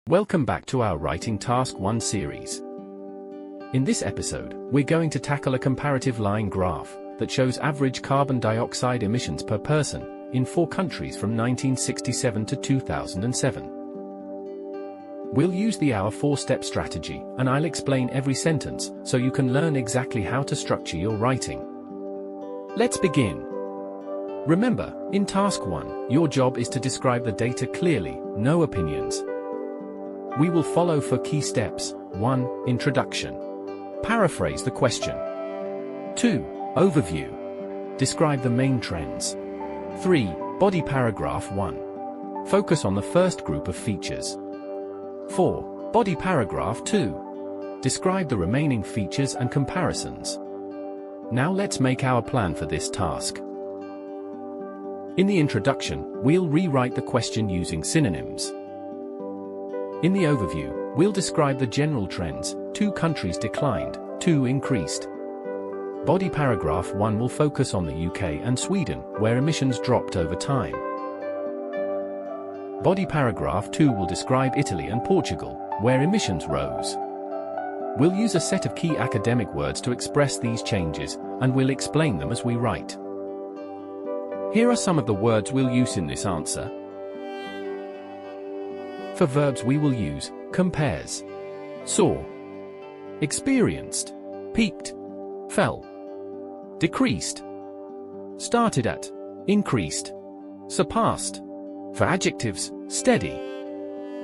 Welcome back to our Writing Task 1 series. In this episode, we're going to tackle a comparative line graph that shows average carbon dioxide emissions per person in 4 countries from 1967 to 2007. We'll use the Our 4-step strategy, and I'll explain every sentence so you can learn exactly how to structure your writing. Let's begin. Remember, in Task 1, your job is to describe the data clearly, no opinions. We will follow 4 key steps. 1. Introduction. Paraphrase the question. 2. Overview. Describe the main trends. 3. Body paragraph 1. Focus on the first group of features. 4. Body paragraph 2. Describe the remaining features and comparisons. Now let's make our plan for this task. In the introduction, we'll rewrite the question using synonyms. In the overview, we'll describe the general trends. 2 countries declined, 2 increased. Body paragraph 1 will focus on the UK and Sweden, where emissions dropped over time. Body paragraph 2 will describe Italy and Portugal, where emissions rose. We'll use a set of key academic words to express these changes, and we'll explain them as we write. Here are some of the words we'll use in this answer. For verbs we will use compares, saw, experienced, peaked, fell, decreased, started at, increased, surpassed. For adjectives, steady,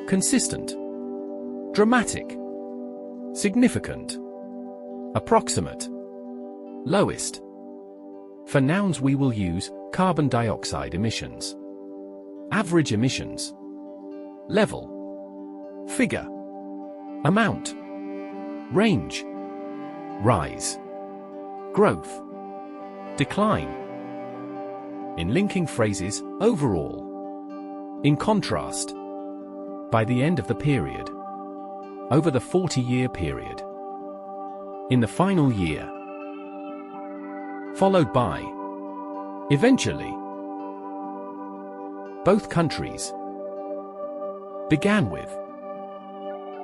consistent, dramatic, significant, approximate, lowest. For nouns we will use carbon dioxide emissions, average emissions, level, figure, amount, range, rise, growth, decline. In linking phrases, overall, in contrast, by the end of the period, over the 40-year period, in the final year, followed by, eventually, both countries, began with.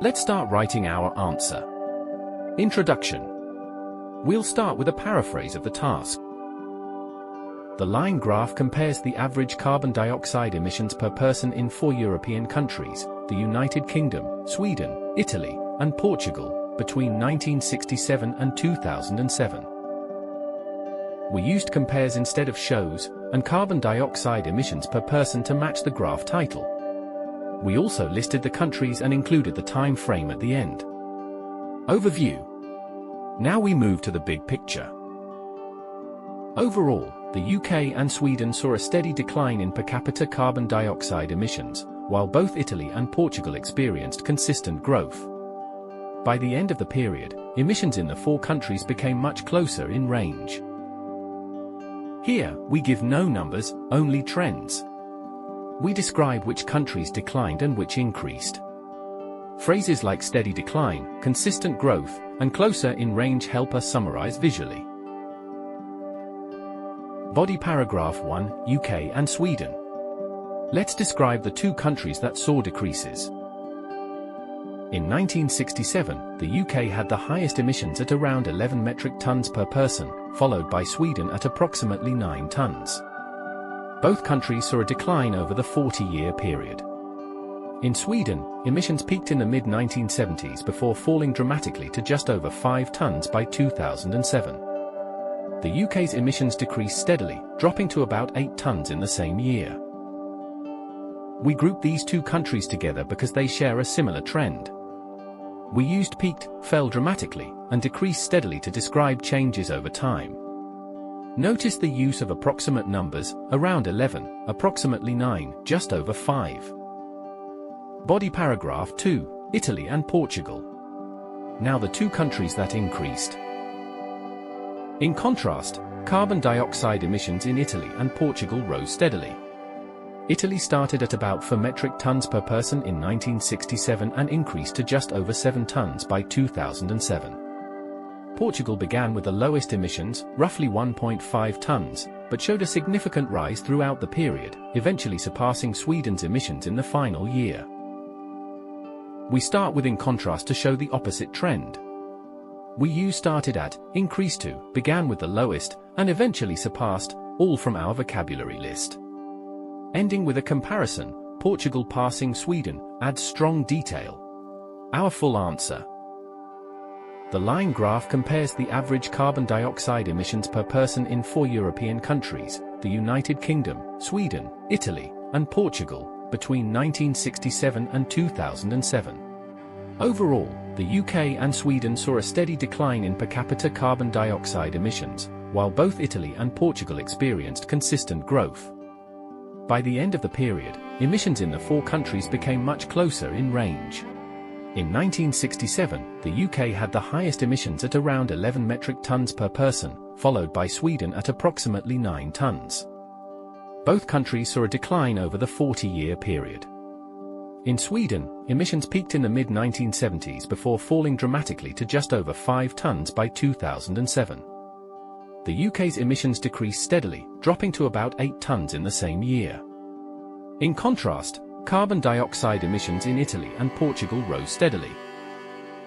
Let's start writing our answer. Introduction. We'll start with a paraphrase of the task. The line graph compares the average carbon dioxide emissions per person in 4 European countries, the United Kingdom, Sweden, Italy, and Portugal, between 1967 and 2007. We used compares instead of shows, and carbon dioxide emissions per person to match the graph title. We also listed the countries and included the time frame at the end. Overview. Now we move to the big picture. Overall, the UK and Sweden saw a steady decline in per capita carbon dioxide emissions, while both Italy and Portugal experienced consistent growth. By the end of the period, emissions in the 4 countries became much closer in range. Here, we give no numbers, only trends. We describe which countries declined and which increased. Phrases like steady decline, consistent growth, and closer in range help us summarize visually. Body paragraph 1, UK and Sweden. Let's describe the 2 countries that saw decreases. In 1967, the UK had the highest emissions at around 11 metric tons per person, followed by Sweden at approximately 9 tons. Both countries saw a decline over the 40-year period. In Sweden, emissions peaked in the mid-1970s before falling dramatically to just over 5 tons by 2007. The UK's emissions decreased steadily, dropping to about 8 tons in the same year. We grouped these 2 countries together because they share a similar trend. We used peaked, fell dramatically, and decreased steadily to describe changes over time. Notice the use of approximate numbers, around 11, approximately 9, just over 5. Body paragraph 2, Italy and Portugal. Now the 2 countries that increased. In contrast, carbon dioxide emissions in Italy and Portugal rose steadily. Italy started at about 4 metric tons per person in 1967 and increased to just over 7 tons by 2007. Portugal began with the lowest emissions, roughly 1.5 tons, but showed a significant rise throughout the period, eventually surpassing Sweden's emissions in the final year. We start with in contrast to show the opposite trend. We use started at, increased to, began with the lowest, and eventually surpassed, all from our vocabulary list. Ending with a comparison, Portugal passing Sweden, adds strong detail. Our full answer. The line graph compares the average carbon dioxide emissions per person in 4 European countries, the United Kingdom, Sweden, Italy, and Portugal, between 1967 and 2007. Overall, the UK and Sweden saw a steady decline in per capita carbon dioxide emissions, while both Italy and Portugal experienced consistent growth. By the end of the period, emissions in the 4 countries became much closer in range. In 1967, the UK had the highest emissions at around 11 metric tons per person, followed by Sweden at approximately 9 tons. Both countries saw a decline over the 40-year period. In Sweden, emissions peaked in the mid-1970s before falling dramatically to just over 5 tons by 2007. The UK's emissions decreased steadily, dropping to about 8 tons in the same year. In contrast, carbon dioxide emissions in Italy and Portugal rose steadily.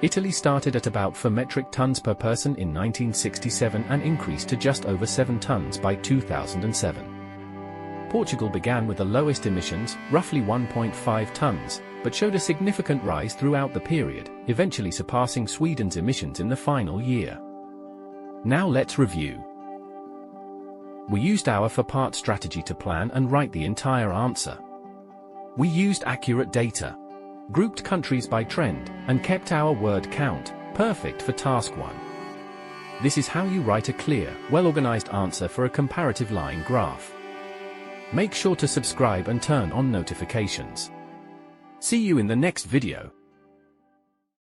Italy started at about 4 metric tons per person in 1967 and increased to just over 7 tons by 2007. Portugal began with the lowest emissions, roughly 1.5 tons, but showed a significant rise throughout the period, eventually surpassing Sweden's emissions in the final year. Now let's review. We used our 4-part strategy to plan and write the entire answer. We used accurate data, grouped countries by trend, and kept our word count, perfect for task 1. This is how you write a clear, well-organized answer for a comparative line graph. Make sure to subscribe and turn on notifications. See you in the next video.